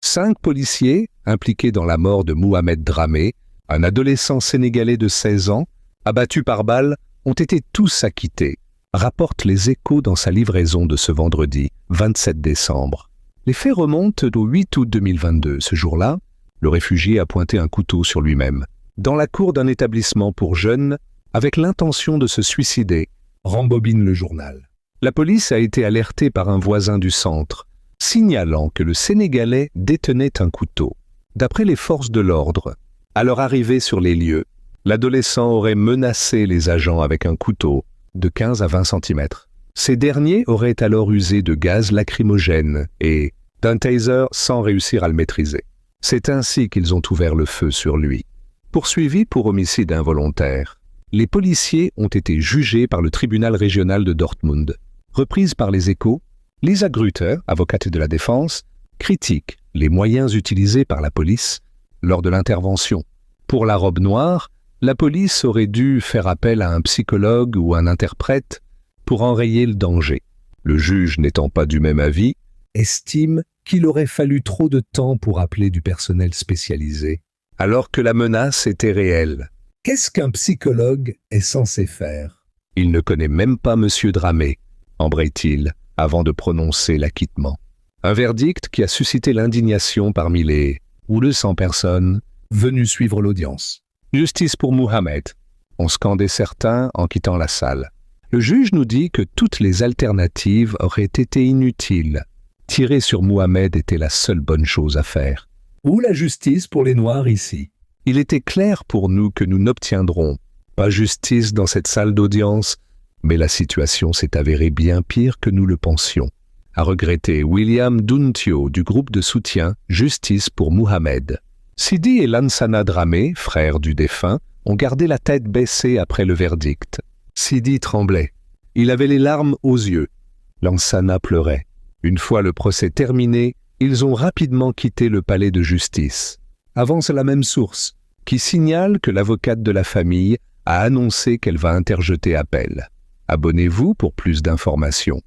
5 policiers impliqués dans la mort de Mohamed Dramé, un adolescent sénégalais de 16 ans, abattu par balle, ont été tous acquittés, rapportent les Échos dans sa livraison de ce vendredi 27 décembre. Les faits remontent au 8 août 2022. Ce jour-là, le réfugié a pointé un couteau sur lui-même, dans la cour d'un établissement pour jeunes, avec l'intention de se suicider, rembobine le journal. La police a été alertée par un voisin du centre, signalant que le Sénégalais détenait un couteau. D'après les forces de l'ordre, à leur arrivée sur les lieux, l'adolescent aurait menacé les agents avec un couteau de 15 à 20 cm. Ces derniers auraient alors usé de gaz lacrymogène et d'un taser sans réussir à le maîtriser. C'est ainsi qu'ils ont ouvert le feu sur lui. Poursuivis pour homicide involontaire, les policiers ont été jugés par le tribunal régional de Dortmund. Reprise par les Échos, Lisa Grüter, avocate de la défense, critique les moyens utilisés par la police lors de l'intervention. Pour la robe noire, la police aurait dû faire appel à un psychologue ou un interprète pour enrayer le danger. Le juge, n'étant pas du même avis, estime qu'il aurait fallu trop de temps pour appeler du personnel spécialisé, alors que la menace était réelle. Qu'est-ce qu'un psychologue est censé faire? Il ne connaît même pas M. Dramé, embraye-t-il, avant de prononcer l'acquittement. Un verdict qui a suscité l'indignation parmi les 100 personnes venues suivre l'audience. Justice pour Mohamed, ont scandé certains en quittant la salle. Le juge nous dit que toutes les alternatives auraient été inutiles. Tirer sur Mohamed était la seule bonne chose à faire. Où la justice pour les Noirs ici? Il était clair pour nous que nous n'obtiendrons pas justice dans cette salle d'audience, mais la situation s'est avérée bien pire que nous le pensions, a regretté William Duntio du groupe de soutien Justice pour Mohamed. Sidi et Lansana Dramé, frères du défunt, ont gardé la tête baissée après le verdict. Sidi tremblait. Il avait les larmes aux yeux. Lansana pleurait. Une fois le procès terminé, ils ont rapidement quitté le palais de justice. Avance la même source, qui signale que l'avocate de la famille a annoncé qu'elle va interjeter appel. Abonnez-vous pour plus d'informations.